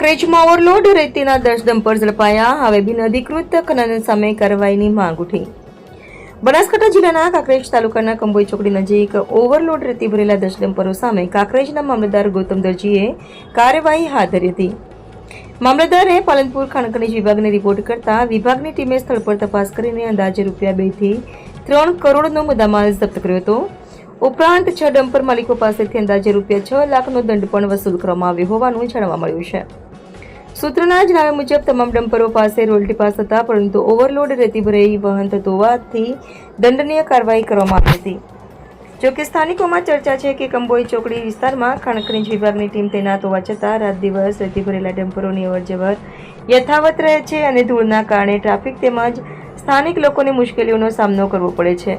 કાંકરેજમાં overload રેતીના 10 dumper ઝડપાયા. હવે બિનઅધિકૃત ખનન સામે કાર્યવાહીની માંગ ઉઠી. બનાસકાંઠા જિલ્લાના કાંકરેજ તાલુકાના કંબોઈ ચોકડી નજીક ઓવરલોડ રેતી ભરેલા 10 ડમ્પરો સામે કાંકરેજના મામલતદાર ગૌતમ દરજીએ કાર્યવાહી હાથ ધરી હતી. મામલતદારે પાલનપુર ખાણ ખનીજ વિભાગને રિપોર્ટ કરતા વિભાગની ટીમે સ્થળ પર તપાસ કરીને અંદાજે ₹2 થી 3 કરોડનો મુદ્દામાલ જપ્ત કર્યો હતો. ઉપરાંત 6 ડમ્પર માલિકો પાસેથી અંદાજે ₹6 લાખનો દંડ પણ વસૂલ કરવામાં આવ્યો હોવાનું જાણવા મળ્યું છે. સૂત્રોના જણાવ્યા મુજબ તમામ ડમ્પરો પાસે રોયલ્ટી પાસ હતા, પરંતુ ઓવરલોડ રેતી ભરાઈ વહન થતું હોવાથી દંડનીય કાર્યવાહી કરવામાં આવી હતી. જોકે સ્થાનિકોમાં ચર્ચા છે કે કંબોઈ ચોકડી વિસ્તારમાં ખાણ ખનીજ વિભાગની ટીમ તૈનાત હોવા છતાં રાત દિવસ રેતી ભરેલા ડમ્પરોની અવરજવર યથાવત રહે છે અને ધૂળના કારણે ટ્રાફિક તેમજ સ્થાનિક લોકોને મુશ્કેલીઓનો સામનો કરવો પડે છે.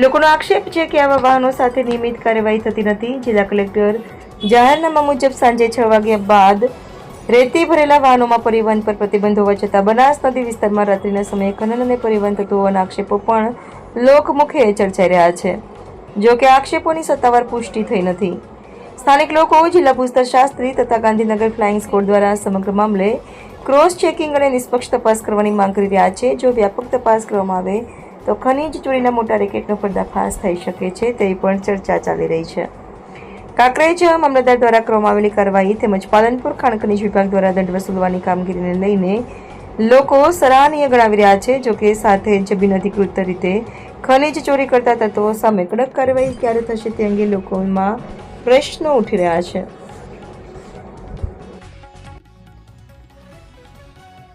લોકોનો આક્ષેપ છે કે આવા વાહનો સાથે નિયમિત કાર્યવાહી થતી નથી. જિલ્લા કલેક્ટર જાહેરનામા મુજબ સાંજે 6 વાગ્યા બાદ રેતી ભરેલા વાહનોમાં પરિવહન પર પ્રતિબંધ હોવા છતાં બનાસ નદી વિસ્તારમાં રાત્રિના સમયે ખનન અને પરિવહન થતું હોવાના આક્ષેપો પણ લોકમુખે ચર્ચાઈ રહ્યા છે. જો કે આક્ષેપોની સત્તાવાર પુષ્ટિ થઈ નથી. સ્થાનિક લોકો જિલ્લા ભૂસ્તરશાસ્ત્રી તથા ગાંધીનગર ફ્લાઇંગ સ્કોડ દ્વારા સમગ્ર મામલે ક્રોસ ચેકિંગ અને નિષ્પક્ષ તપાસ કરવાની માંગ કરી રહ્યા છે. જો વ્યાપક તપાસ કરવામાં આવે તો ખનીજ ચોરીના મોટા રેકેટનો પર્દાફાશ થઈ શકે છે તેવી પણ ચર્ચા ચાલી રહી છે. કાંકરેજ મામલતદાર દ્વારા કરવામાં આવેલી કાર્યવાહી તેમજ પાલનપુર ખાણ ખનીજ વિભાગ દ્વારા દંડ વસૂલવાની કામગીરીને લઈને લોકો સરાહનીય ગણાવી રહ્યા છે. જોકે સાથે જ બિનઅધિકૃત રીતે ખનીજ ચોરી કરતા તત્વો સામે કડક કાર્યવાહી ક્યારે થશે તે અંગે લોકોમાં પ્રશ્નો ઉઠી રહ્યા છે.